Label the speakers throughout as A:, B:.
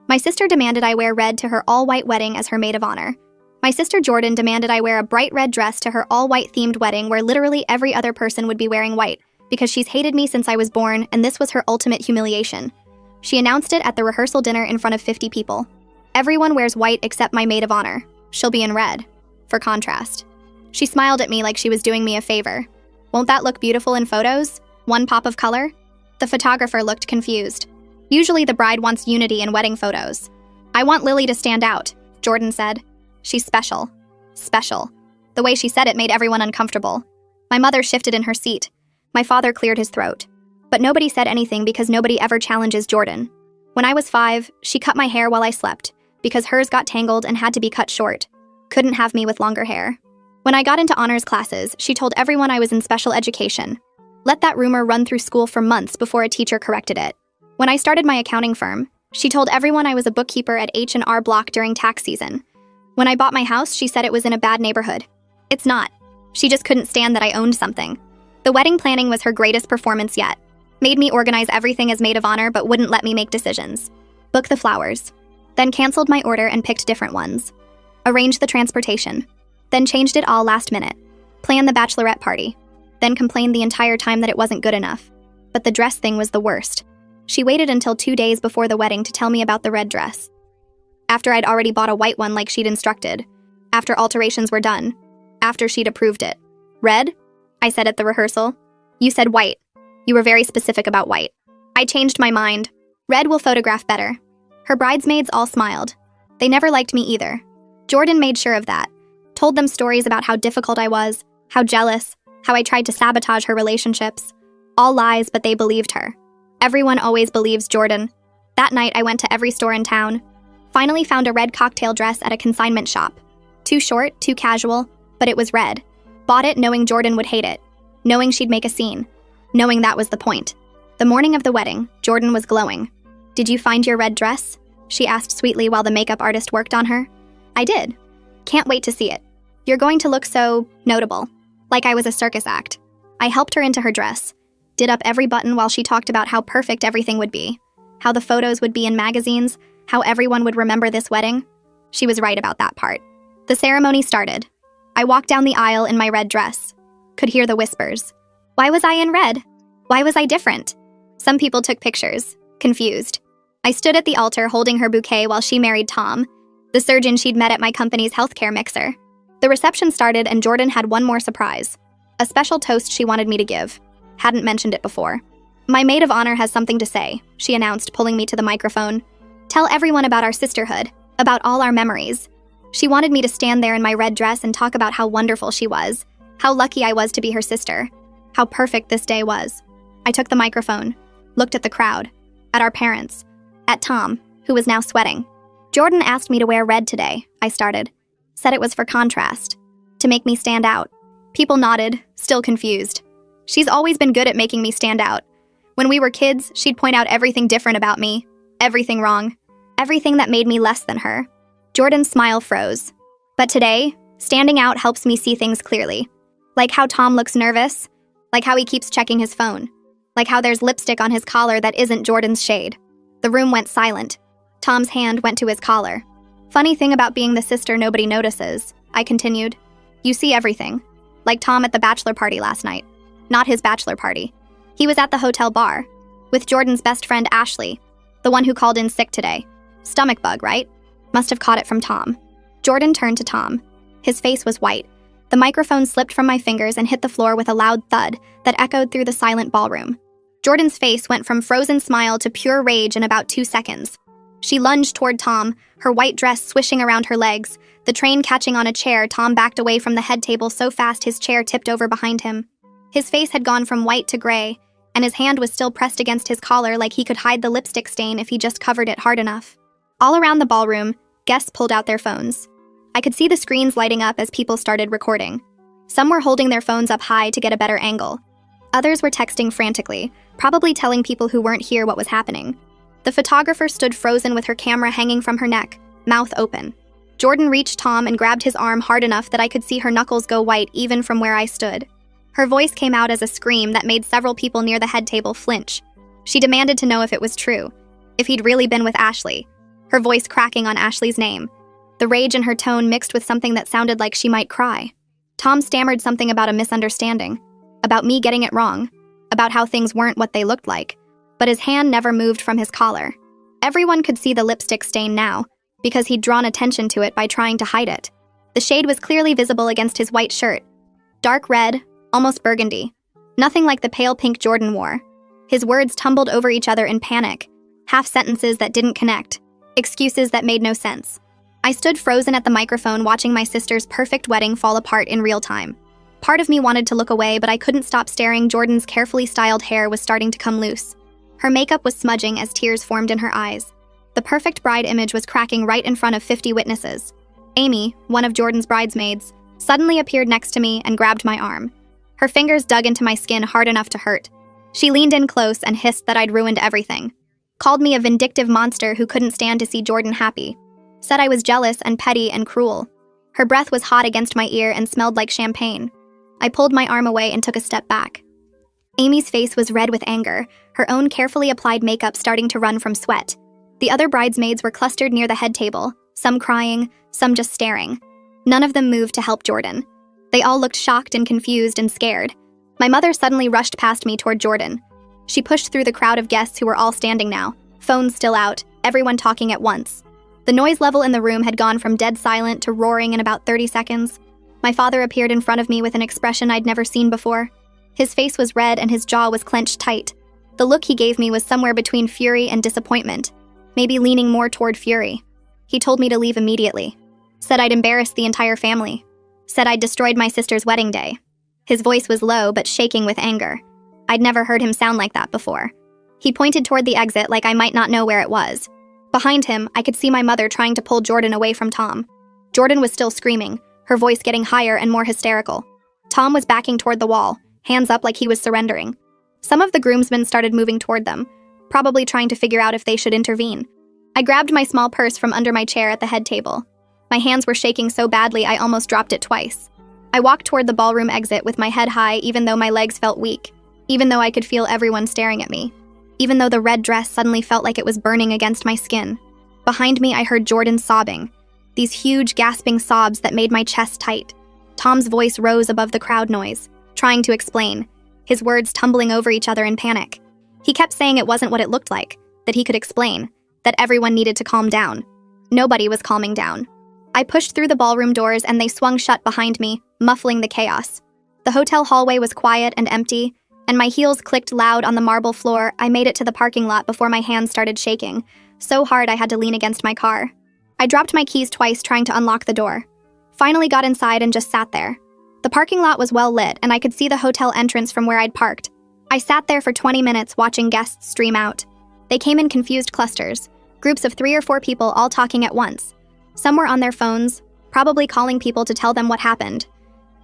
A: My sister demanded I wear red to her all-white wedding as her maid of honor. My sister Jordan demanded I wear a bright red dress to her all-white themed wedding where literally every other person would be wearing white, because she's hated me since I was born and this was her ultimate humiliation. She announced it at the rehearsal dinner in front of 50 people. Everyone wears white except my maid of honor. She'll be in red, for contrast. She smiled at me like she was doing me a favor. Won't that look beautiful in photos? One pop of color? The photographer looked confused. Usually the bride wants unity in wedding photos. I want Lily to stand out, Jordan said. She's special. Special. The way she said it made everyone uncomfortable. My mother shifted in her seat. My father cleared his throat. But nobody said anything because nobody ever challenges Jordan. When I was 5, she cut my hair while I slept, because hers got tangled and had to be cut short. Couldn't have me with longer hair. When I got into honors classes, she told everyone I was in special education. Let that rumor run through school for months before a teacher corrected it. When I started my accounting firm, she told everyone I was a bookkeeper at H&R Block during tax season. When I bought my house, she said it was in a bad neighborhood. It's not. She just couldn't stand that I owned something. The wedding planning was her greatest performance yet. Made me organize everything as maid of honor but wouldn't let me make decisions. Book the flowers. Then canceled my order and picked different ones. Arranged the transportation. Then changed it all last minute. Planned the bachelorette party. Then complained the entire time that it wasn't good enough. But the dress thing was the worst. She waited until 2 days before the wedding to tell me about the red dress. After I'd already bought a white one like she'd instructed. After alterations were done. After she'd approved it. Red? I said at the rehearsal. You said white. You were very specific about white. I changed my mind. Red will photograph better. Her bridesmaids all smiled. They never liked me either. Jordan made sure of that. Told them stories about how difficult I was, how jealous, how I tried to sabotage her relationships. All lies, but they believed her. Everyone always believes Jordan. That night, I went to every store in town. Finally found a red cocktail dress at a consignment shop. Too short, too casual, but it was red. Bought it knowing Jordan would hate it. Knowing she'd make a scene. Knowing that was the point. The morning of the wedding, Jordan was glowing. Did you find your red dress? She asked sweetly while the makeup artist worked on her. I did. Can't wait to see it. You're going to look so notable. Like I was a circus act. I helped her into her dress. Did up every button while she talked about how perfect everything would be. How the photos would be in magazines. How everyone would remember this wedding. She was right about that part. The ceremony started. I walked down the aisle in my red dress. Could hear the whispers. Why was I in red? Why was I different? Some people took pictures, confused. I stood at the altar holding her bouquet while she married Tom, the surgeon she'd met at my company's healthcare mixer. The reception started and Jordan had one more surprise. A special toast she wanted me to give. Hadn't mentioned it before. My maid of honor has something to say, she announced, pulling me to the microphone. Tell everyone about our sisterhood, about all our memories. She wanted me to stand there in my red dress and talk about how wonderful she was, how lucky I was to be her sister, how perfect this day was. I took the microphone, looked at the crowd, at our parents, at Tom, who was now sweating. Jordan asked me to wear red today, I started. Said it was for contrast, to make me stand out. People nodded, still confused. She's always been good at making me stand out. When we were kids, she'd point out everything different about me, everything wrong, everything that made me less than her. Jordan's smile froze. But today, standing out helps me see things clearly. Like how Tom looks nervous, like how he keeps checking his phone, like how there's lipstick on his collar that isn't Jordan's shade. The room went silent. Tom's hand went to his collar. Funny thing about being the sister nobody notices, I continued. You see everything. Like Tom at the bachelor party last night. Not his bachelor party. He was at the hotel bar, with Jordan's best friend Ashley, the one who called in sick today. Stomach bug, right? Must have caught it from Tom. Jordan turned to Tom. His face was white. The microphone slipped from my fingers and hit the floor with a loud thud that echoed through the silent ballroom. Jordan's face went from frozen smile to pure rage in about 2 seconds. She lunged toward Tom, her white dress swishing around her legs. The train catching on a chair, Tom backed away from the head table so fast his chair tipped over behind him. His face had gone from white to gray, and his hand was still pressed against his collar like he could hide the lipstick stain if he just covered it hard enough. All around the ballroom, guests pulled out their phones. I could see the screens lighting up as people started recording. Some were holding their phones up high to get a better angle. Others were texting frantically, probably telling people who weren't here what was happening. The photographer stood frozen with her camera hanging from her neck, mouth open. Jordan reached Tom and grabbed his arm hard enough that I could see her knuckles go white even from where I stood. Her voice came out as a scream that made several people near the head table flinch. She demanded to know if it was true, if he'd really been with Ashley. her voice cracking on Ashley's name. The rage in her tone mixed with something that sounded like she might cry. Tom stammered something about a misunderstanding, about me getting it wrong, about how things weren't what they looked like, but his hand never moved from his collar. Everyone could see the lipstick stain now, because he'd drawn attention to it by trying to hide it. The shade was clearly visible against his white shirt. Dark red, almost burgundy. Nothing like the pale pink Jordan wore. His words tumbled over each other in panic, half-sentences that didn't connect, excuses that made no sense. I stood frozen at the microphone watching my sister's perfect wedding fall apart in real time. Part of me wanted to look away, but I couldn't stop staring. Jordan's carefully styled hair was starting to come loose. Her makeup was smudging as tears formed in her eyes. The perfect bride image was cracking right in front of 50 witnesses. Amy, one of Jordan's bridesmaids, suddenly appeared next to me and grabbed my arm. Her fingers dug into my skin hard enough to hurt. She leaned in close and hissed that I'd ruined everything. Called me a vindictive monster who couldn't stand to see Jordan happy. Said I was jealous and petty and cruel. Her breath was hot against my ear and smelled like champagne. I pulled my arm away and took a step back. Amy's face was red with anger, her own carefully applied makeup starting to run from sweat. The other bridesmaids were clustered near the head table, some crying, some just staring. None of them moved to help Jordan. They all looked shocked and confused and scared. My mother suddenly rushed past me toward Jordan. She pushed through the crowd of guests who were all standing now, phones still out, everyone talking at once. The noise level in the room had gone from dead silent to roaring in about 30 seconds. My father appeared in front of me with an expression I'd never seen before. His face was red and his jaw was clenched tight. The look he gave me was somewhere between fury and disappointment, maybe leaning more toward fury. He told me to leave immediately. Said I'd embarrassed the entire family. Said I'd destroyed my sister's wedding day. His voice was low but shaking with anger. I'd never heard him sound like that before. He pointed toward the exit like I might not know where it was. Behind him, I could see my mother trying to pull Jordan away from Tom. Jordan was still screaming, her voice getting higher and more hysterical. Tom was backing toward the wall, hands up like he was surrendering. Some of the groomsmen started moving toward them, probably trying to figure out if they should intervene. I grabbed my small purse from under my chair at the head table. My hands were shaking so badly I almost dropped it twice. I walked toward the ballroom exit with my head high even though my legs felt weak, even though I could feel everyone staring at me, even though the red dress suddenly felt like it was burning against my skin. Behind me, I heard Jordan sobbing, these huge, gasping sobs that made my chest tight. Tom's voice rose above the crowd noise, trying to explain, his words tumbling over each other in panic. He kept saying it wasn't what it looked like, that he could explain, that everyone needed to calm down. Nobody was calming down. I pushed through the ballroom doors and they swung shut behind me, muffling the chaos. The hotel hallway was quiet and empty, and my heels clicked loud on the marble floor. I made it to the parking lot before my hands started shaking, so hard I had to lean against my car. I dropped my keys twice trying to unlock the door. Finally got inside and just sat there. The parking lot was well lit and I could see the hotel entrance from where I'd parked. I sat there for 20 minutes watching guests stream out. They came in confused clusters, groups of 3 or 4 people all talking at once. Some were on their phones, probably calling people to tell them what happened.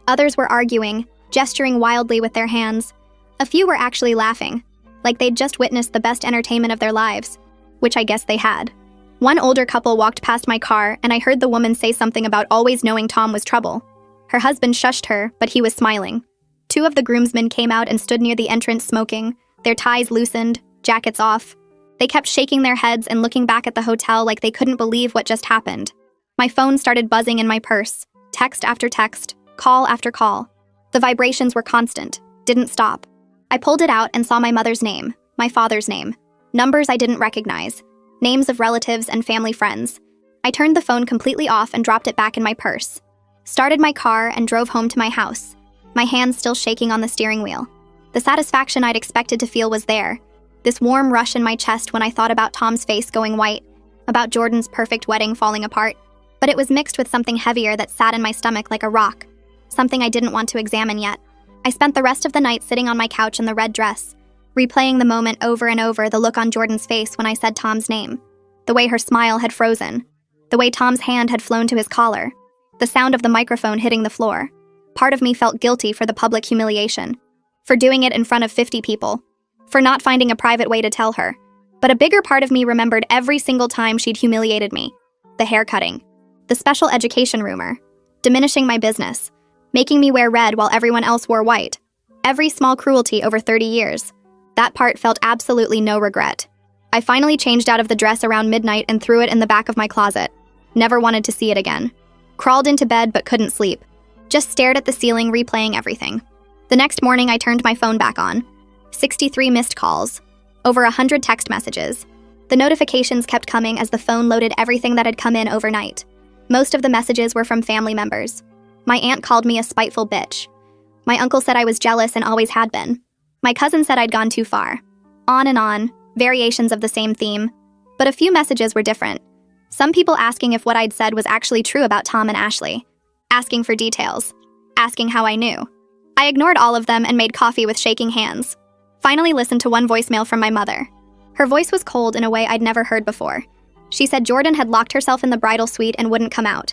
A: Others were arguing, gesturing wildly with their hands. A few were actually laughing, like they'd just witnessed the best entertainment of their lives, which I guess they had. One older couple walked past my car and I heard the woman say something about always knowing Tom was trouble. Her husband shushed her, but he was smiling. 2 of the groomsmen came out and stood near the entrance smoking, their ties loosened, jackets off. They kept shaking their heads and looking back at the hotel like they couldn't believe what just happened. My phone started buzzing in my purse, text after text, call after call. The vibrations were constant, didn't stop. I pulled it out and saw my mother's name, my father's name, numbers I didn't recognize, names of relatives and family friends. I turned the phone completely off and dropped it back in my purse. Started my car and drove home to my house, my hands still shaking on the steering wheel. The satisfaction I'd expected to feel was there, this warm rush in my chest when I thought about Tom's face going white, about Jordan's perfect wedding falling apart. But it was mixed with something heavier that sat in my stomach like a rock, something I didn't want to examine yet. I spent the rest of the night sitting on my couch in the red dress, replaying the moment over and over, the look on Jordan's face when I said Tom's name, the way her smile had frozen, the way Tom's hand had flown to his collar, the sound of the microphone hitting the floor. Part of me felt guilty for the public humiliation, for doing it in front of 50 people, for not finding a private way to tell her. But a bigger part of me remembered every single time she'd humiliated me. The haircutting, the special education rumor, diminishing my business, making me wear red while everyone else wore white. Every small cruelty over 30 years. That part felt absolutely no regret. I finally changed out of the dress around midnight and threw it in the back of my closet. Never wanted to see it again. Crawled into bed but couldn't sleep. Just stared at the ceiling, replaying everything. The next morning, I turned my phone back on. 63 missed calls. Over 100 text messages. The notifications kept coming as the phone loaded everything that had come in overnight. Most of the messages were from family members. My aunt called me a spiteful bitch. My uncle said I was jealous and always had been. My cousin said I'd gone too far. On and on, variations of the same theme. But a few messages were different. Some people asking if what I'd said was actually true about Tom and Ashley. Asking for details. Asking how I knew. I ignored all of them and made coffee with shaking hands. Finally listened to one voicemail from my mother. Her voice was cold in a way I'd never heard before. She said Jordan had locked herself in the bridal suite and wouldn't come out.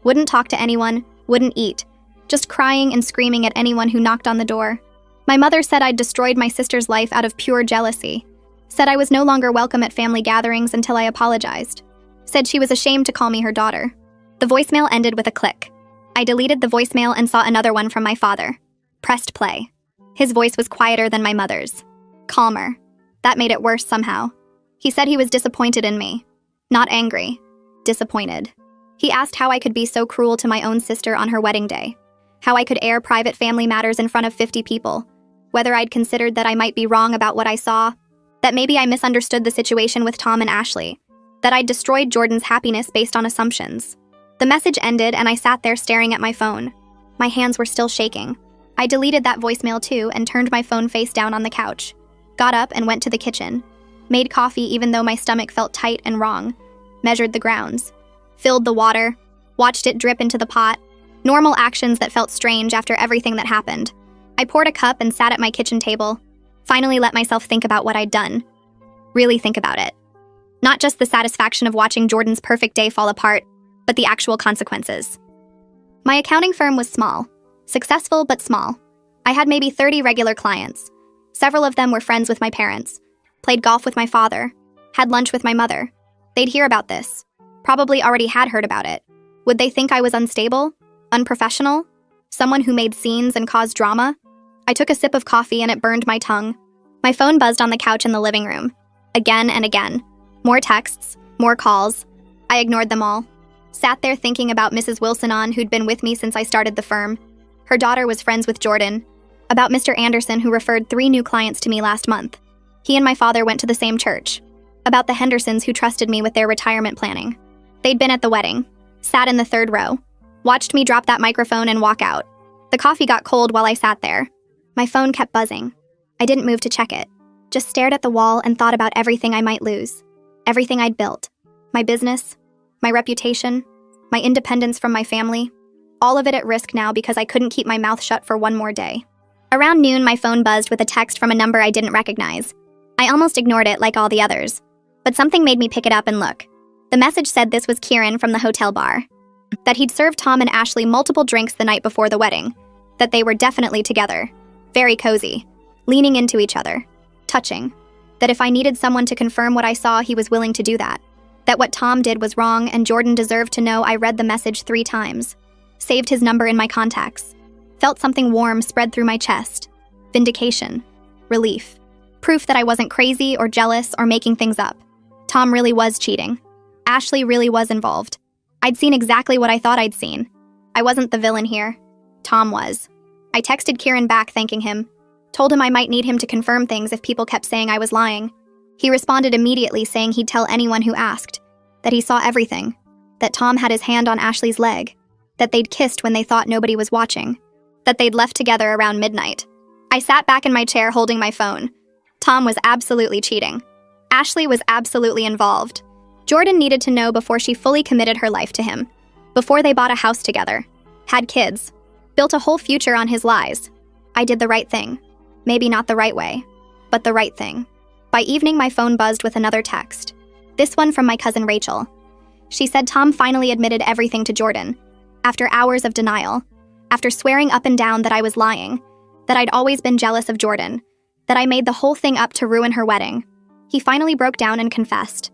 A: Wouldn't talk to anyone, wouldn't eat. Just crying and screaming at anyone who knocked on the door. My mother said I'd destroyed my sister's life out of pure jealousy. Said I was no longer welcome at family gatherings until I apologized. Said she was ashamed to call me her daughter. The voicemail ended with a click. I deleted the voicemail and saw another one from my father. Pressed play. His voice was quieter than my mother's. Calmer. That made it worse somehow. He said he was disappointed in me. Not angry. Disappointed. He asked how I could be so cruel to my own sister on her wedding day. How I could air private family matters in front of 50 people. Whether I'd considered that I might be wrong about what I saw. That maybe I misunderstood the situation with Tom and Ashley. That I'd destroyed Jordan's happiness based on assumptions. The message ended and I sat there staring at my phone. My hands were still shaking. I deleted that voicemail too and turned my phone face down on the couch. Got up and went to the kitchen. Made coffee even though my stomach felt tight and wrong. Measured the grounds. Filled the water. Watched it drip into the pot. Normal actions that felt strange after everything that happened. I poured a cup and sat at my kitchen table. Finally let myself think about what I'd done. Really think about it. Not just the satisfaction of watching Jordan's perfect day fall apart, but the actual consequences. My accounting firm was small. Successful, but small. I had maybe 30 regular clients. Several of them were friends with my parents. Played golf with my father. Had lunch with my mother. They'd hear about this. Probably already had heard about it. Would they think I was unstable? Unprofessional? Someone who made scenes and caused drama? I took a sip of coffee and it burned my tongue. My phone buzzed on the couch in the living room. Again and again. More texts. More calls. I ignored them all. Sat there thinking about Mrs. Wilson who'd been with me since I started the firm. Her daughter was friends with Jordan. About Mr. Anderson who referred 3 new clients to me last month. He and my father went to the same church. About the Hendersons who trusted me with their retirement planning. They'd been at the wedding. Sat in the 3rd row. Watched me drop that microphone and walk out. The coffee got cold while I sat there. My phone kept buzzing. I didn't move to check it. Just stared at the wall and thought about everything I might lose. Everything I'd built. My business. My reputation. My independence from my family. All of it at risk now because I couldn't keep my mouth shut for one more day. Around noon, my phone buzzed with a text from a number I didn't recognize. I almost ignored it like all the others. But something made me pick it up and look. The message said this was Kieran from the hotel bar. That he'd served Tom and Ashley multiple drinks the night before the wedding. That they were definitely together. Very cozy. Leaning into each other. Touching. That if I needed someone to confirm what I saw, he was willing to do that. That what Tom did was wrong and Jordan deserved to know I read the message 3 times. Saved his number in my contacts. Felt something warm spread through my chest. Vindication. Relief. Proof that I wasn't crazy or jealous or making things up. Tom really was cheating. Ashley really was involved. I'd seen exactly what I thought I'd seen. I wasn't the villain here. Tom was. I texted Kieran back thanking him. Told him I might need him to confirm things if people kept saying I was lying. He responded immediately saying he'd tell anyone who asked. That he saw everything. That Tom had his hand on Ashley's leg. That they'd kissed when they thought nobody was watching. That they'd left together around midnight. I sat back in my chair holding my phone. Tom was absolutely cheating. Ashley was absolutely involved. Jordan needed to know before she fully committed her life to him. Before they bought a house together. Had kids. Built a whole future on his lies. I did the right thing. Maybe not the right way, but the right thing. By evening, my phone buzzed with another text. This one from my cousin Rachel. She said Tom finally admitted everything to Jordan. After hours of denial. After swearing up and down that I was lying. That I'd always been jealous of Jordan. That I made the whole thing up to ruin her wedding. He finally broke down and confessed.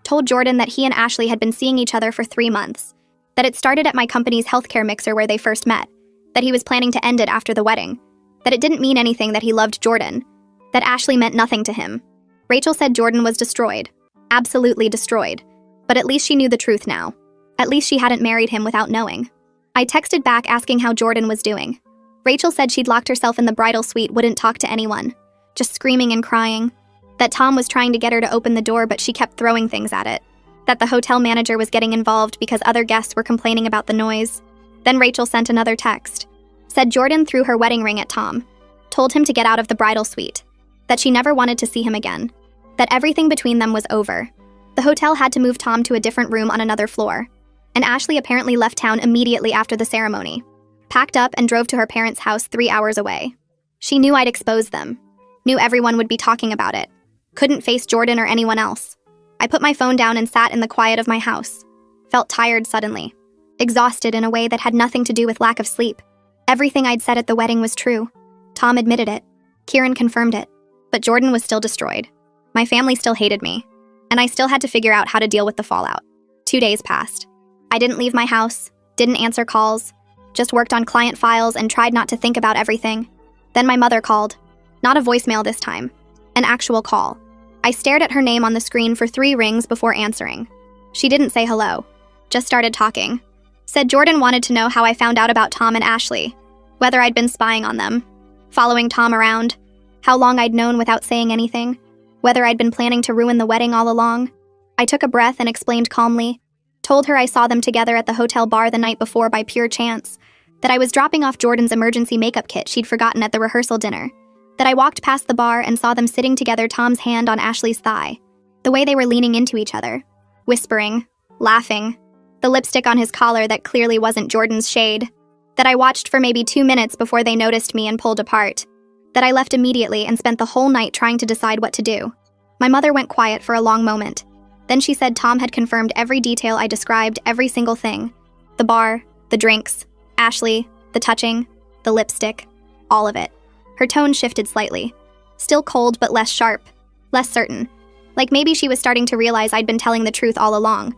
A: Told Jordan that he and Ashley had been seeing each other for 3 months. That it started at my company's healthcare mixer where they first met. That he was planning to end it after the wedding. That it didn't mean anything that he loved Jordan. That Ashley meant nothing to him. Rachel said Jordan was destroyed. Absolutely destroyed. But at least she knew the truth now. At least she hadn't married him without knowing. I texted back asking how Jordan was doing. Rachel said she'd locked herself in the bridal suite, wouldn't talk to anyone. Just screaming and crying. That Tom was trying to get her to open the door, but she kept throwing things at it. That the hotel manager was getting involved because other guests were complaining about the noise. Then Rachel sent another text. Said Jordan threw her wedding ring at Tom. Told him to get out of the bridal suite. That she never wanted to see him again. That everything between them was over. The hotel had to move Tom to a different room on another floor. And Ashley apparently left town immediately after the ceremony. Packed up and drove to her parents' house 3 hours away. She knew I'd expose them. Knew everyone would be talking about it. Couldn't face Jordan or anyone else. I put my phone down and sat in the quiet of my house. Felt tired suddenly. Exhausted in a way that had nothing to do with lack of sleep. Everything I'd said at the wedding was true. Tom admitted it. Kieran confirmed it. But Jordan was still destroyed. My family still hated me. And I still had to figure out how to deal with the fallout. 2 days passed. I didn't leave my house, didn't answer calls, just worked on client files and tried not to think about everything. Then my mother called. Not a voicemail this time. An actual call. I stared at her name on the screen for 3 rings before answering. She didn't say hello. Just started talking. Said Jordan wanted to know how I found out about Tom and Ashley. Whether I'd been spying on them. Following Tom around. How long I'd known without saying anything. Whether I'd been planning to ruin the wedding all along. I took a breath and explained calmly. Told her I saw them together at the hotel bar the night before by pure chance. That I was dropping off Jordan's emergency makeup kit she'd forgotten at the rehearsal dinner. That I walked past the bar and saw them sitting together, Tom's hand on Ashley's thigh. The way they were leaning into each other. Whispering. Laughing. The lipstick on his collar that clearly wasn't Jordan's shade. That I watched for maybe 2 minutes before they noticed me and pulled apart. That I left immediately and spent the whole night trying to decide what to do. My mother went quiet for a long moment. Then she said Tom had confirmed every detail I described, every single thing. The bar, the drinks, Ashley, the touching, the lipstick, all of it. Her tone shifted slightly. Still cold but less sharp, less certain. Like maybe she was starting to realize I'd been telling the truth all along.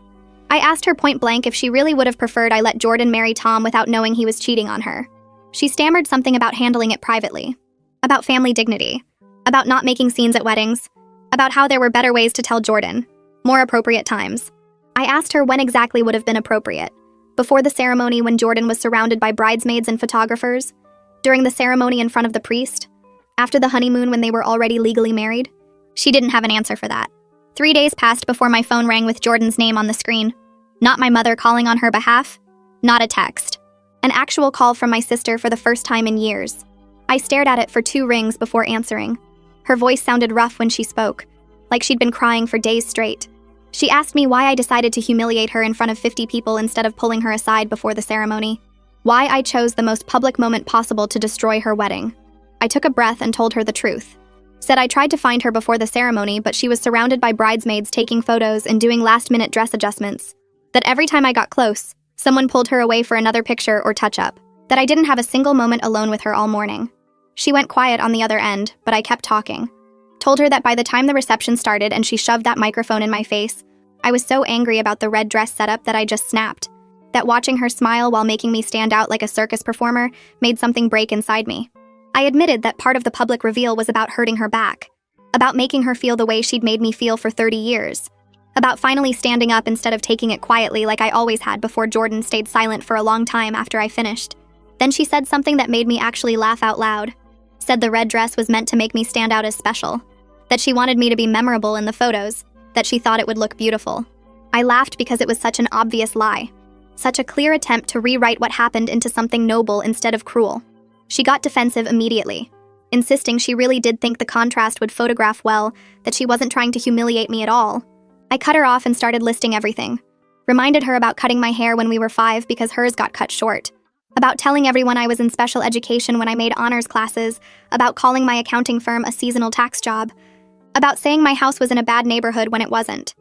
A: I asked her point blank if she really would have preferred I let Jordan marry Tom without knowing he was cheating on her. She stammered something about handling it privately. About family dignity. About not making scenes at weddings. About how there were better ways to tell Jordan. More appropriate times. I asked her when exactly would have been appropriate. Before the ceremony when Jordan was surrounded by bridesmaids and photographers? During the ceremony in front of the priest? After the honeymoon when they were already legally married? She didn't have an answer for that. 3 days passed before my phone rang with Jordan's name on the screen. Not my mother calling on her behalf. Not a text. An actual call from my sister for the first time in years. I stared at it for 2 rings before answering. Her voice sounded rough when she spoke, like she'd been crying for days straight. She asked me why I decided to humiliate her in front of 50 people instead of pulling her aside before the ceremony. Why I chose the most public moment possible to destroy her wedding. I took a breath and told her the truth. Said I tried to find her before the ceremony, but she was surrounded by bridesmaids taking photos and doing last-minute dress adjustments. That every time I got close, someone pulled her away for another picture or touch-up. That I didn't have a single moment alone with her all morning. She went quiet on the other end, but I kept talking. Told her that by the time the reception started and she shoved that microphone in my face, I was so angry about the red dress setup that I just snapped. That watching her smile while making me stand out like a circus performer made something break inside me. I admitted that part of the public reveal was about hurting her back. About making her feel the way she'd made me feel for 30 years. About finally standing up instead of taking it quietly like I always had before Jordan stayed silent for a long time after I finished. Then she said something that made me actually laugh out loud. Said the red dress was meant to make me stand out as special. That she wanted me to be memorable in the photos. That she thought it would look beautiful. I laughed because it was such an obvious lie. Such a clear attempt to rewrite what happened into something noble instead of cruel. She got defensive immediately, insisting she really did think the contrast would photograph well, that she wasn't trying to humiliate me at all. I cut her off and started listing everything. Reminded her about cutting my hair when we were 5 because hers got cut short. About telling everyone I was in special education when I made honors classes. About calling my accounting firm a seasonal tax job. About saying my house was in a bad neighborhood when it wasn't.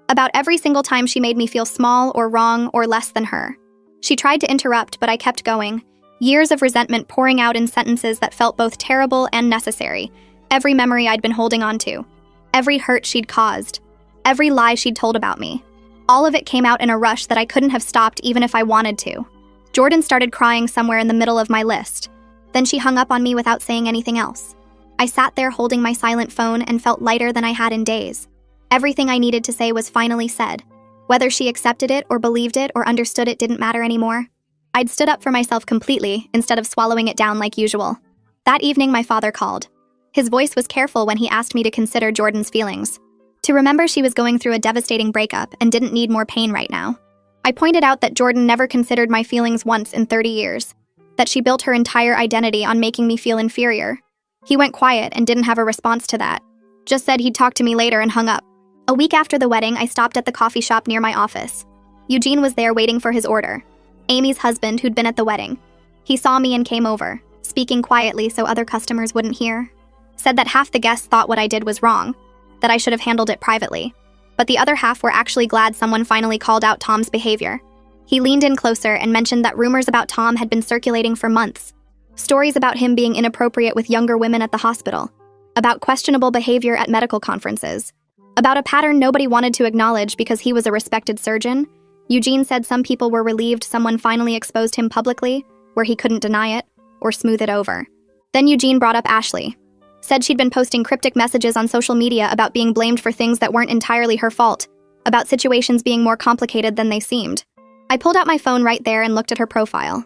A: About every single time she made me feel small or wrong or less than her. She tried to interrupt, but I kept going. Years of resentment pouring out in sentences that felt both terrible and necessary. Every memory I'd been holding on to. Every hurt she'd caused. Every lie she'd told about me. All of it came out in a rush that I couldn't have stopped even if I wanted to. Jordan started crying somewhere in the middle of my list. Then she hung up on me without saying anything else. I sat there holding my silent phone and felt lighter than I had in days. Everything I needed to say was finally said. Whether she accepted it or believed it or understood it didn't matter anymore. I'd stood up for myself completely instead of swallowing it down like usual. That evening, my father called. His voice was careful when he asked me to consider Jordan's feelings. To remember she was going through a devastating breakup and didn't need more pain right now. I pointed out that Jordan never considered my feelings once in 30 years. That she built her entire identity on making me feel inferior. He went quiet and didn't have a response to that. Just said he'd talk to me later and hung up. A week after the wedding, I stopped at the coffee shop near my office. Eugene was there waiting for his order. Amy's husband, who'd been at the wedding. He saw me and came over, speaking quietly so other customers wouldn't hear. Said that half the guests thought what I did was wrong, that I should have handled it privately. But the other half were actually glad someone finally called out Tom's behavior. He leaned in closer and mentioned that rumors about Tom had been circulating for months. Stories about him being inappropriate with younger women at the hospital. About questionable behavior at medical conferences. About a pattern nobody wanted to acknowledge because he was a respected surgeon. Eugene said some people were relieved someone finally exposed him publicly, where he couldn't deny it, or smooth it over. Then Eugene brought up Ashley. Said she'd been posting cryptic messages on social media about being blamed for things that weren't entirely her fault, about situations being more complicated than they seemed. I pulled out my phone right there and looked at her profile.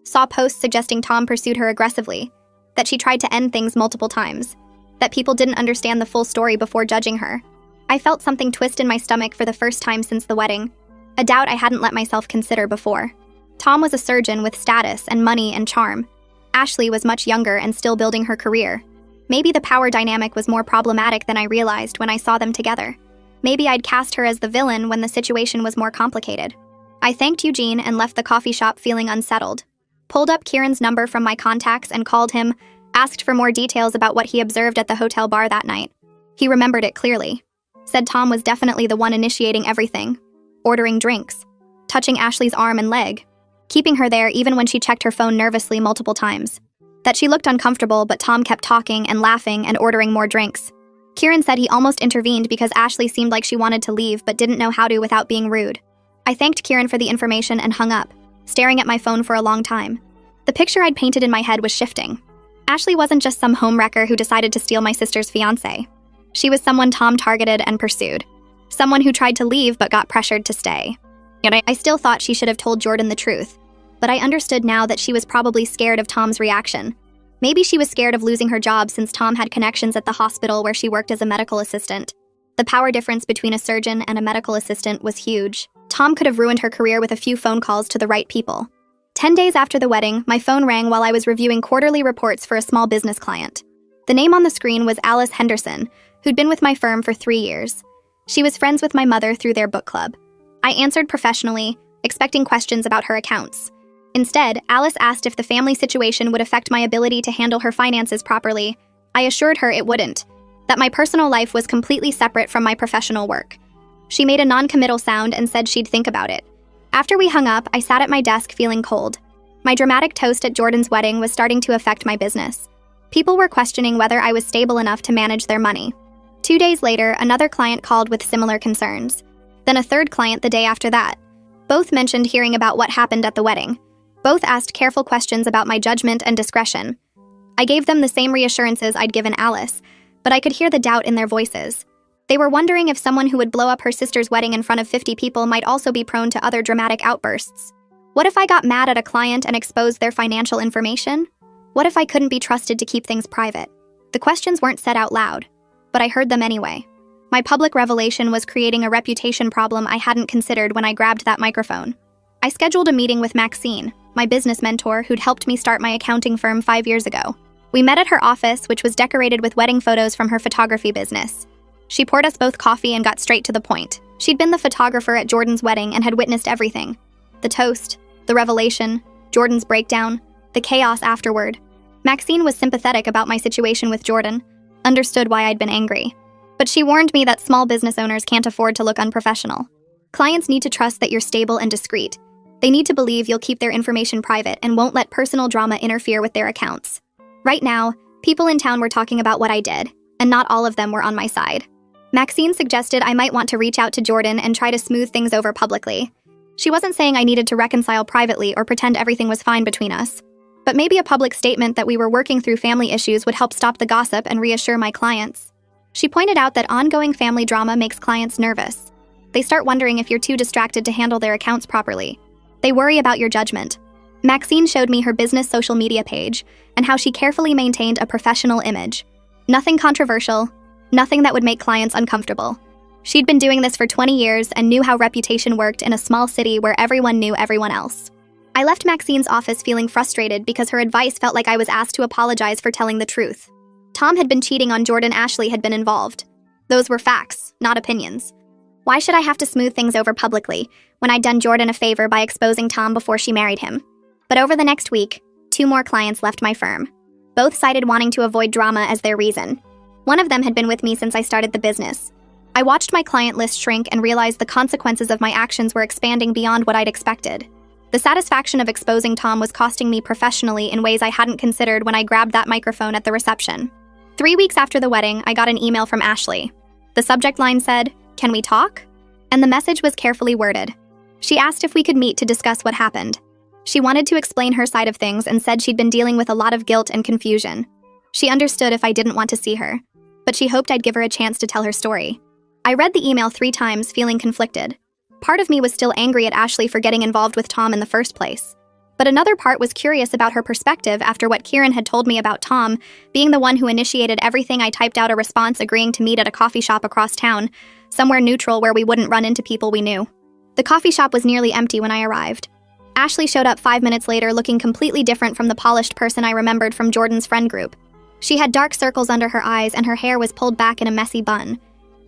A: Saw posts suggesting Tom pursued her aggressively, that she tried to end things multiple times, that people didn't understand the full story before judging her. I felt something twist in my stomach for the first time since the wedding, a doubt I hadn't let myself consider before. Tom was a surgeon with status and money and charm. Ashley was much younger and still building her career. Maybe the power dynamic was more problematic than I realized when I saw them together. Maybe I'd cast her as the villain when the situation was more complicated. I thanked Eugene and left the coffee shop feeling unsettled. Pulled up Kieran's number from my contacts and called him, asked for more details about what he observed at the hotel bar that night. He remembered it clearly. Said Tom was definitely the one initiating everything. Ordering drinks. Touching Ashley's arm and leg. Keeping her there even when she checked her phone nervously multiple times. That she looked uncomfortable, but Tom kept talking and laughing and ordering more drinks. Kieran said he almost intervened because Ashley seemed like she wanted to leave but didn't know how to without being rude. I thanked Kieran for the information and hung up, staring at my phone for a long time. The picture I'd painted in my head was shifting. Ashley wasn't just some homewrecker who decided to steal my sister's fiancé. She was someone Tom targeted and pursued. Someone who tried to leave but got pressured to stay. Yet I still thought she should have told Jordan the truth. But I understood now that she was probably scared of Tom's reaction. Maybe she was scared of losing her job since Tom had connections at the hospital where she worked as a medical assistant. The power difference between a surgeon and a medical assistant was huge. Tom could have ruined her career with a few phone calls to the right people. 10 days after the wedding, my phone rang while I was reviewing quarterly reports for a small business client. The name on the screen was Alice Henderson, who'd been with my firm for 3 years. She was friends with my mother through their book club. I answered professionally, expecting questions about her accounts. Instead, Alice asked if the family situation would affect my ability to handle her finances properly. I assured her it wouldn't, that my personal life was completely separate from my professional work. She made a non-committal sound and said she'd think about it. After we hung up, I sat at my desk feeling cold. My dramatic toast at Jordan's wedding was starting to affect my business. People were questioning whether I was stable enough to manage their money. 2 days later, another client called with similar concerns. Then a third client the day after that. Both mentioned hearing about what happened at the wedding. Both asked careful questions about my judgment and discretion. I gave them the same reassurances I'd given Alice, but I could hear the doubt in their voices. They were wondering if someone who would blow up her sister's wedding in front of 50 people might also be prone to other dramatic outbursts. What if I got mad at a client and exposed their financial information? What if I couldn't be trusted to keep things private? The questions weren't said out loud, but I heard them anyway. My public revelation was creating a reputation problem I hadn't considered when I grabbed that microphone. I scheduled a meeting with Maxine, my business mentor who'd helped me start my accounting firm 5 years ago. We met at her office, which was decorated with wedding photos from her photography business. She poured us both coffee and got straight to the point. She'd been the photographer at Jordan's wedding and had witnessed everything. The toast, the revelation, Jordan's breakdown, the chaos afterward. Maxine was sympathetic about my situation with Jordan, understood why I'd been angry. But she warned me that small business owners can't afford to look unprofessional. Clients need to trust that you're stable and discreet. They need to believe you'll keep their information private and won't let personal drama interfere with their accounts. Right now, people in town were talking about what I did, and not all of them were on my side. Maxine suggested I might want to reach out to Jordan and try to smooth things over publicly. She wasn't saying I needed to reconcile privately or pretend everything was fine between us. But maybe a public statement that we were working through family issues would help stop the gossip and reassure my clients. She pointed out that ongoing family drama makes clients nervous. They start wondering if you're too distracted to handle their accounts properly. They worry about your judgment. Maxine showed me her business social media page and how she carefully maintained a professional image. Nothing controversial, nothing that would make clients uncomfortable. She'd been doing this for 20 years and knew how reputation worked in a small city where everyone knew everyone else. I left Maxine's office feeling frustrated because her advice felt like I was asked to apologize for telling the truth. Tom had been cheating on Jordan. Ashley had been involved. Those were facts, not opinions. Why should I have to smooth things over publicly when I'd done Jordan a favor by exposing Tom before she married him? But over the next week, 2 more clients left my firm. Both cited wanting to avoid drama as their reason. One of them had been with me since I started the business. I watched my client list shrink and realized the consequences of my actions were expanding beyond what I'd expected. The satisfaction of exposing Tom was costing me professionally in ways I hadn't considered when I grabbed that microphone at the reception. 3 weeks after the wedding, I got an email from Ashley. The subject line said, "Can we talk?" And the message was carefully worded. She asked if we could meet to discuss what happened. She wanted to explain her side of things and said she'd been dealing with a lot of guilt and confusion. She understood if I didn't want to see her, but she hoped I'd give her a chance to tell her story. I read the email 3 times, feeling conflicted. Part of me was still angry at Ashley for getting involved with Tom in the first place. But another part was curious about her perspective after what Kieran had told me about Tom being the one who initiated everything. I typed out a response agreeing to meet at a coffee shop across town, somewhere neutral where we wouldn't run into people we knew. The coffee shop was nearly empty when I arrived. Ashley showed up 5 minutes later looking completely different from the polished person I remembered from Jordan's friend group. She had dark circles under her eyes and her hair was pulled back in a messy bun.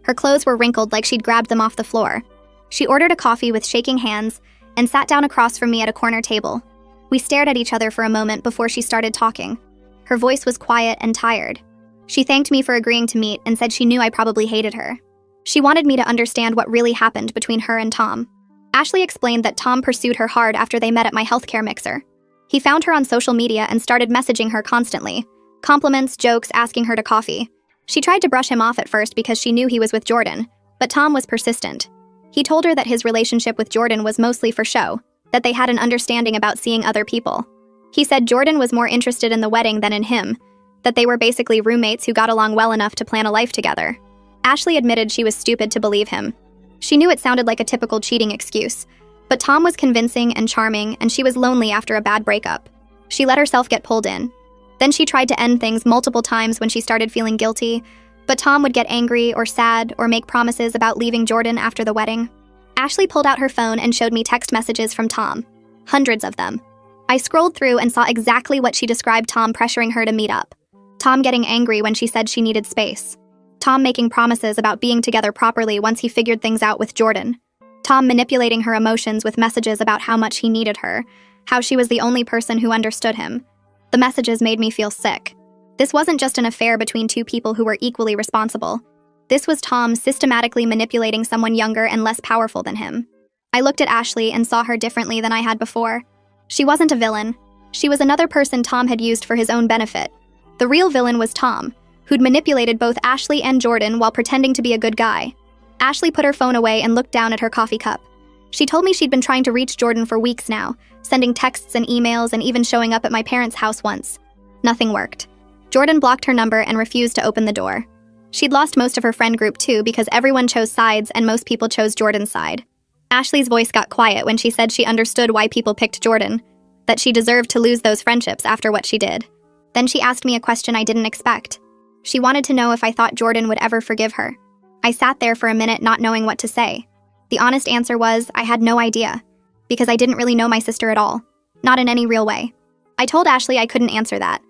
A: Her clothes were wrinkled like she'd grabbed them off the floor. She ordered a coffee with shaking hands and sat down across from me at a corner table. We stared at each other for a moment before she started talking. Her voice was quiet and tired. She thanked me for agreeing to meet and said she knew I probably hated her. She wanted me to understand what really happened between her and Tom. Ashley explained that Tom pursued her hard after they met at my healthcare mixer. He found her on social media and started messaging her constantly. Compliments, jokes, asking her to coffee. She tried to brush him off at first because she knew he was with Jordan, but Tom was persistent. He told her that his relationship with Jordan was mostly for show, that they had an understanding about seeing other people. He said Jordan was more interested in the wedding than in him, that they were basically roommates who got along well enough to plan a life together. Ashley admitted she was stupid to believe him. She knew it sounded like a typical cheating excuse, but Tom was convincing and charming, and she was lonely after a bad breakup. She let herself get pulled in. Then she tried to end things multiple times when she started feeling guilty, but Tom would get angry or sad or make promises about leaving Jordan after the wedding. Ashley pulled out her phone and showed me text messages from Tom. Hundreds of them. I scrolled through and saw exactly what she described: Tom pressuring her to meet up. Tom getting angry when she said she needed space. Tom making promises about being together properly once he figured things out with Jordan. Tom manipulating her emotions with messages about how much he needed her, how she was the only person who understood him. The messages made me feel sick. This wasn't just an affair between 2 people who were equally responsible. This was Tom systematically manipulating someone younger and less powerful than him. I looked at Ashley and saw her differently than I had before. She wasn't a villain. She was another person Tom had used for his own benefit. The real villain was Tom, who'd manipulated both Ashley and Jordan while pretending to be a good guy. Ashley put her phone away and looked down at her coffee cup. She told me she'd been trying to reach Jordan for weeks now, sending texts and emails and even showing up at my parents' house once. Nothing worked. Jordan blocked her number and refused to open the door. She'd lost most of her friend group too because everyone chose sides and most people chose Jordan's side. Ashley's voice got quiet when she said she understood why people picked Jordan, that she deserved to lose those friendships after what she did. Then she asked me a question I didn't expect. She wanted to know if I thought Jordan would ever forgive her. I sat there for a minute not knowing what to say. The honest answer was I had no idea, because I didn't really know my sister at all, not in any real way. I told Ashley I couldn't answer that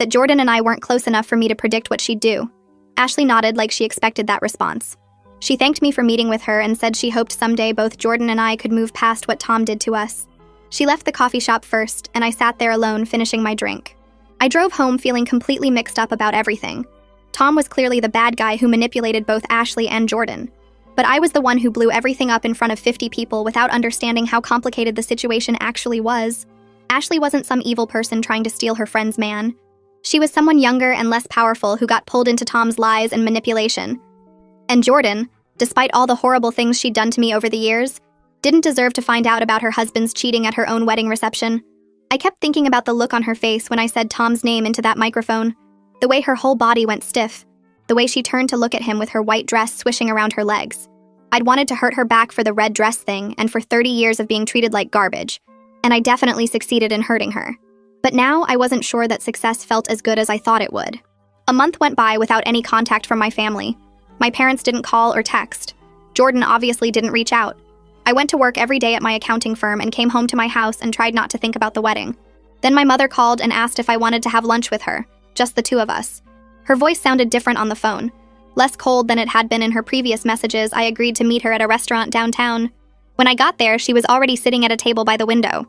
A: Jordan and I weren't close enough for me to predict what she'd do. Ashley nodded like she expected that response. She thanked me for meeting with her and said she hoped someday both Jordan and I could move past what Tom did to us. She left the coffee shop first, and I sat there alone finishing my drink. I drove home feeling completely mixed up about everything. Tom was clearly the bad guy who manipulated both Ashley and Jordan. But I was the one who blew everything up in front of 50 people without understanding how complicated the situation actually was. Ashley wasn't some evil person trying to steal her friend's man. She was someone younger and less powerful who got pulled into Tom's lies and manipulation. And Jordan, despite all the horrible things she'd done to me over the years, didn't deserve to find out about her husband's cheating at her own wedding reception. I I kept thinking about the look on her face when I said Tom's name into that microphone, the way her whole body went stiff, the way she turned to look at him with her white dress swishing around her legs. I'd wanted to hurt her back for the red dress thing and for 30 years of being treated like garbage, and I definitely succeeded in hurting her. But now I wasn't sure that success felt as good as I thought it would. A month went by without any contact from my family. My parents didn't call or text. Jordan obviously didn't reach out. I went to work every day at my accounting firm and came home to my house and tried not to think about the wedding. Then my mother called and asked if I wanted to have lunch with her, just the two of us. Her voice sounded different on the phone. Less cold than it had been in her previous messages, I agreed to meet her at a restaurant downtown. When I got there, she was already sitting at a table by the window.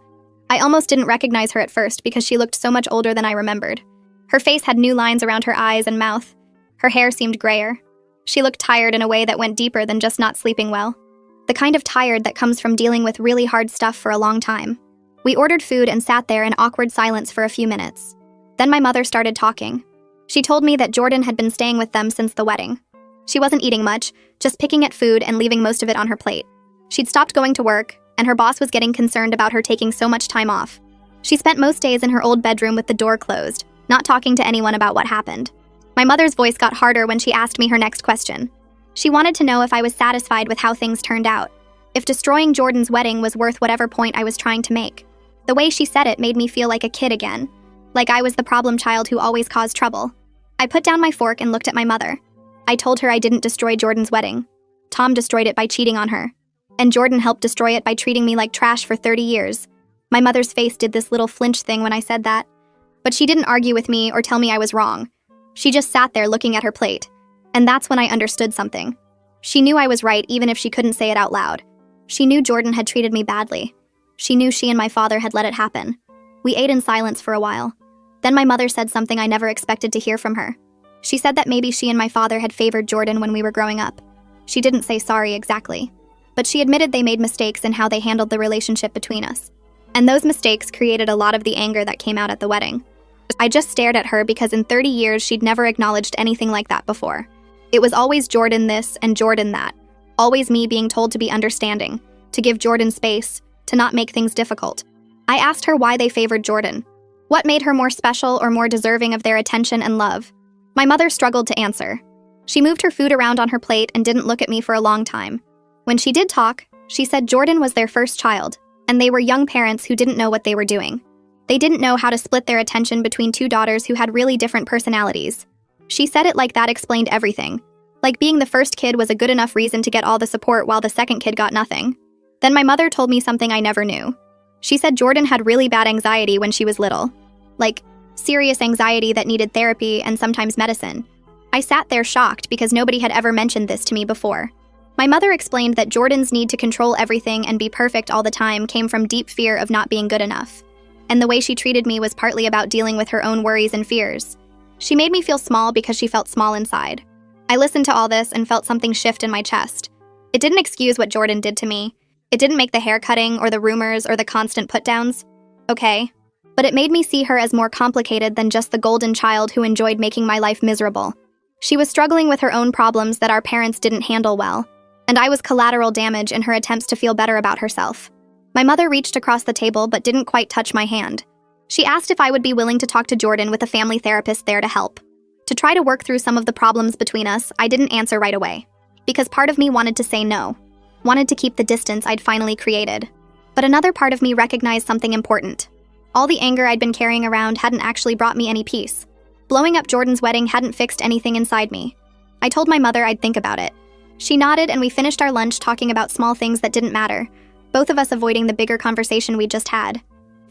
A: I almost didn't recognize her at first because she looked so much older than I remembered. Her face had new lines around her eyes and mouth. Her hair seemed grayer. She looked tired in a way that went deeper than just not sleeping well. The kind of tired that comes from dealing with really hard stuff for a long time. We ordered food and sat there in awkward silence for a few minutes. Then my mother started talking. She told me that Jordan had been staying with them since the wedding. She wasn't eating much, just picking at food and leaving most of it on her plate. She'd stopped going to work, and her boss was getting concerned about her taking so much time off. She spent most days in her old bedroom with the door closed, not talking to anyone about what happened. My mother's voice got harder when she asked me her next question. She wanted to know if I was satisfied with how things turned out, if destroying Jordan's wedding was worth whatever point I was trying to make. The way she said it made me feel like a kid again, like I was the problem child who always caused trouble. I put down my fork and looked at my mother. I told her I didn't destroy Jordan's wedding. Tom destroyed it by cheating on her. And Jordan helped destroy it by treating me like trash for 30 years. My mother's face did this little flinch thing when I said that. But she didn't argue with me or tell me I was wrong. She just sat there looking at her plate. And that's when I understood something. She knew I was right even if she couldn't say it out loud. She knew Jordan had treated me badly. She knew she and my father had let it happen. We ate in silence for a while. Then my mother said something I never expected to hear from her. She said that maybe she and my father had favored Jordan when we were growing up. She didn't say sorry exactly, but she admitted they made mistakes in how they handled the relationship between us. And those mistakes created a lot of the anger that came out at the wedding. I just stared at her because in 30 years she'd never acknowledged anything like that before. It was always Jordan this and Jordan that. Always me being told to be understanding, to give Jordan space, to not make things difficult. I asked her why they favored Jordan. What made her more special or more deserving of their attention and love? My mother struggled to answer. She moved her food around on her plate and didn't look at me for a long time. When she did talk, she said Jordan was their first child, and they were young parents who didn't know what they were doing. They didn't know how to split their attention between two daughters who had really different personalities. She said it like that explained everything. Like being the first kid was a good enough reason to get all the support while the second kid got nothing. Then my mother told me something I never knew. She said Jordan had really bad anxiety when she was little. Like, serious anxiety that needed therapy and sometimes medicine. I sat there shocked because nobody had ever mentioned this to me before. My mother explained that Jordan's need to control everything and be perfect all the time came from deep fear of not being good enough. And the way she treated me was partly about dealing with her own worries and fears. She made me feel small because she felt small inside. I listened to all this and felt something shift in my chest. It didn't excuse what Jordan did to me. It didn't make the hair cutting or the rumors or the constant put-downs. Okay. But it made me see her as more complicated than just the golden child who enjoyed making my life miserable. She was struggling with her own problems that our parents didn't handle well, and I was collateral damage in her attempts to feel better about herself. My mother reached across the table but didn't quite touch my hand. She asked if I would be willing to talk to Jordan with a family therapist there to help. To try to work through some of the problems between us, I didn't answer right away, because part of me wanted to say no, wanted to keep the distance I'd finally created. But another part of me recognized something important. All the anger I'd been carrying around hadn't actually brought me any peace. Blowing up Jordan's wedding hadn't fixed anything inside me. I told my mother I'd think about it. She nodded and we finished our lunch talking about small things that didn't matter, both of us avoiding the bigger conversation we'd just had.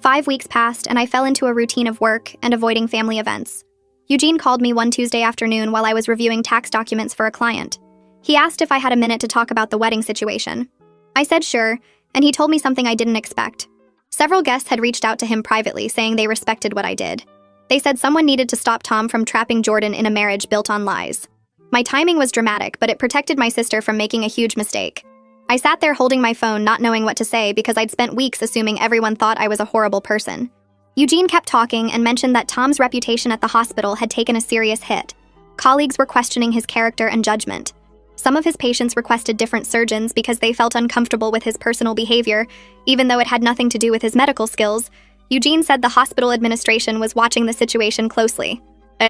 A: 5 weeks passed and I fell into a routine of work and avoiding family events. Eugene called me one Tuesday afternoon while I was reviewing tax documents for a client. He asked if I had a minute to talk about the wedding situation. I said sure, and he told me something I didn't expect. Several guests had reached out to him privately saying they respected what I did. They said someone needed to stop Tom from trapping Jordan in a marriage built on lies. My timing was dramatic, but it protected my sister from making a huge mistake. I sat there holding my phone, not knowing what to say because I'd spent weeks assuming everyone thought I was a horrible person. Eugene kept talking and mentioned that Tom's reputation at the hospital had taken a serious hit. Colleagues were questioning his character and judgment. Some of his patients requested different surgeons because they felt uncomfortable with his personal behavior, even though it had nothing to do with his medical skills. Eugene said the hospital administration was watching the situation closely.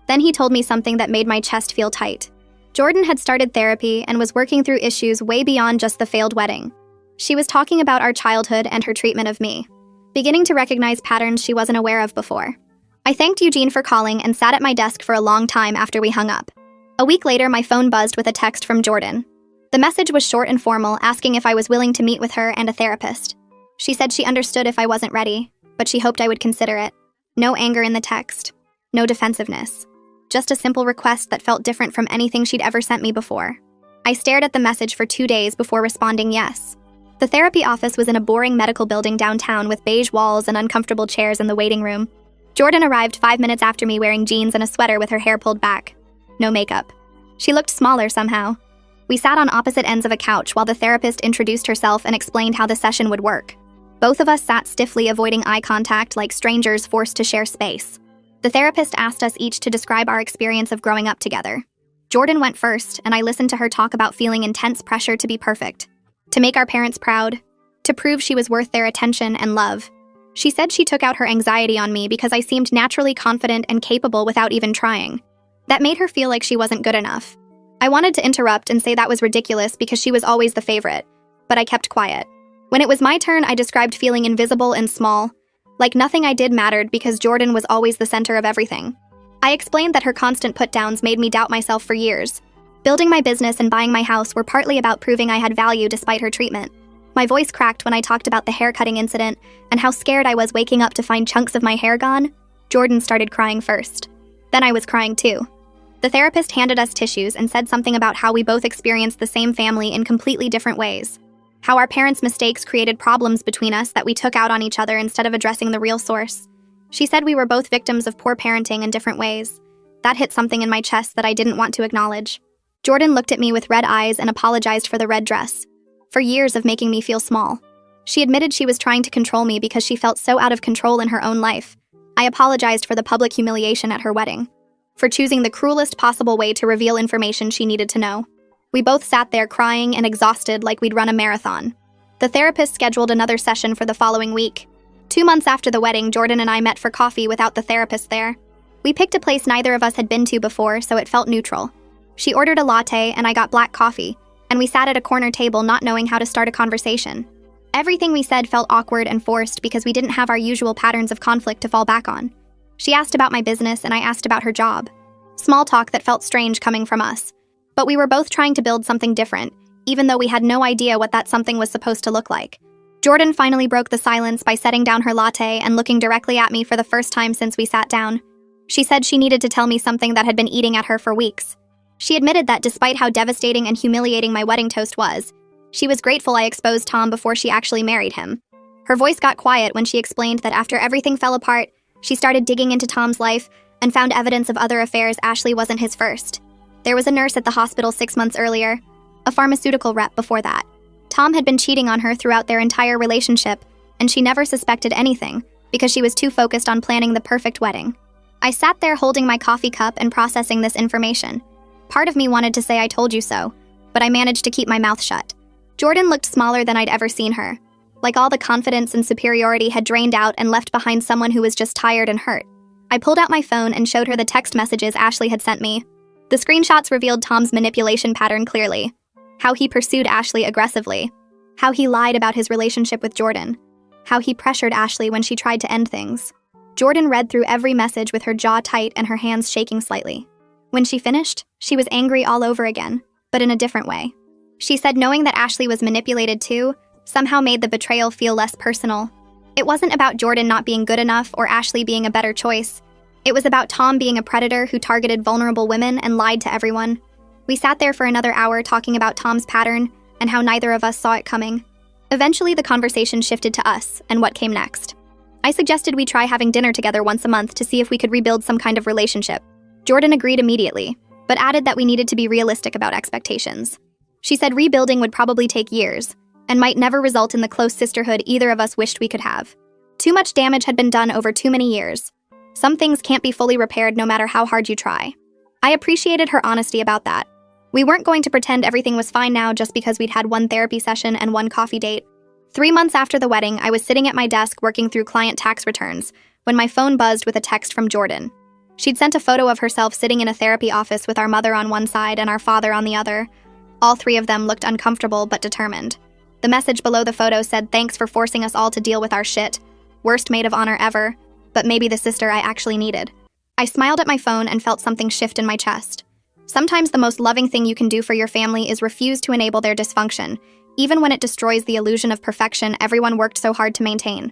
A: Then he told me something that made my chest feel tight. Jordan had started therapy and was working through issues way beyond just the failed wedding. She was talking about our childhood and her treatment of me, beginning to recognize patterns she wasn't aware of before. I thanked Eugene for calling and sat at my desk for a long time after we hung up. A week later, my phone buzzed with a text from Jordan. The message was short and formal, asking if I was willing to meet with her and a therapist. She said she understood if I wasn't ready, but she hoped I would consider it. No anger in the text. No defensiveness. Just a simple request that felt different from anything she'd ever sent me before. I stared at the message for 2 days before responding yes. The therapy office was in a boring medical building downtown with beige walls and uncomfortable chairs in the waiting room. Jordan arrived 5 minutes after me wearing jeans and a sweater with her hair pulled back. No makeup. She looked smaller somehow. We sat on opposite ends of a couch while the therapist introduced herself and explained how the session would work. Both of us sat stiffly, avoiding eye contact like strangers forced to share space. The therapist asked us each to describe our experience of growing up together. Jordan went first, and I listened to her talk about feeling intense pressure to be perfect, to make our parents proud, to prove she was worth their attention and love. She said she took out her anxiety on me because I seemed naturally confident and capable without even trying. That made her feel like she wasn't good enough. I wanted to interrupt and say that was ridiculous because she was always the favorite, but I kept quiet. When it was my turn, I described feeling invisible and small, like nothing I did mattered because Jordan was always the center of everything. I explained that her constant put-downs made me doubt myself for years. Building my business and buying my house were partly about proving I had value despite her treatment. My voice cracked when I talked about the haircutting incident and how scared I was waking up to find chunks of my hair gone. Jordan started crying first. Then I was crying too. The therapist handed us tissues and said something about how we both experienced the same family in completely different ways. How our parents' mistakes created problems between us that we took out on each other instead of addressing the real source. She said we were both victims of poor parenting in different ways. That hit something in my chest that I didn't want to acknowledge. Jordan looked at me with red eyes and apologized for the red dress, for years of making me feel small. She admitted she was trying to control me because she felt so out of control in her own life. I apologized for the public humiliation at her wedding, for choosing the cruelest possible way to reveal information she needed to know. We both sat there crying and exhausted like we'd run a marathon. The therapist scheduled another session for the following week. 2 months after the wedding, Jordan and I met for coffee without the therapist there. We picked a place neither of us had been to before, so it felt neutral. She ordered a latte and I got black coffee, and we sat at a corner table not knowing how to start a conversation. Everything we said felt awkward and forced because we didn't have our usual patterns of conflict to fall back on. She asked about my business and I asked about her job. Small talk that felt strange coming from us. But we were both trying to build something different, even though we had no idea what that something was supposed to look like. Jordan finally broke the silence by setting down her latte and looking directly at me for the first time since we sat down. She said she needed to tell me something that had been eating at her for weeks. She admitted that despite how devastating and humiliating my wedding toast was, she was grateful I exposed Tom before she actually married him. Her voice got quiet when she explained that after everything fell apart, she started digging into Tom's life and found evidence of other affairs. Ashley wasn't his first. There was a nurse at the hospital 6 months earlier, a pharmaceutical rep before that. Tom had been cheating on her throughout their entire relationship, and she never suspected anything because she was too focused on planning the perfect wedding. I sat there holding my coffee cup and processing this information. Part of me wanted to say I told you so, but I managed to keep my mouth shut. Jordan looked smaller than I'd ever seen her, like all the confidence and superiority had drained out and left behind someone who was just tired and hurt. I pulled out my phone and showed her the text messages Ashley had sent me. The screenshots revealed Tom's manipulation pattern clearly. How he pursued Ashley aggressively. How he lied about his relationship with Jordan. How he pressured Ashley when she tried to end things. Jordan read through every message with her jaw tight and her hands shaking slightly. When she finished, she was angry all over again, but in a different way. She said knowing that Ashley was manipulated too somehow made the betrayal feel less personal. It wasn't about Jordan not being good enough or Ashley being a better choice. It was about Tom being a predator who targeted vulnerable women and lied to everyone. We sat there for another hour talking about Tom's pattern and how neither of us saw it coming. Eventually, the conversation shifted to us and what came next. I suggested we try having dinner together once a month to see if we could rebuild some kind of relationship. Jordan agreed immediately, but added that we needed to be realistic about expectations. She said rebuilding would probably take years and might never result in the close sisterhood either of us wished we could have. Too much damage had been done over too many years. Some things can't be fully repaired no matter how hard you try. I appreciated her honesty about that. We weren't going to pretend everything was fine now just because we'd had one therapy session and one coffee date. 3 months after the wedding, I was sitting at my desk working through client tax returns when my phone buzzed with a text from Jordan. She'd sent a photo of herself sitting in a therapy office with our mother on one side and our father on the other. All three of them looked uncomfortable but determined. The message below the photo said, "Thanks for forcing us all to deal with our shit. Worst maid of honor ever, but maybe the sister I actually needed." I smiled at my phone and felt something shift in my chest. Sometimes the most loving thing you can do for your family is refuse to enable their dysfunction, even when it destroys the illusion of perfection everyone worked so hard to maintain.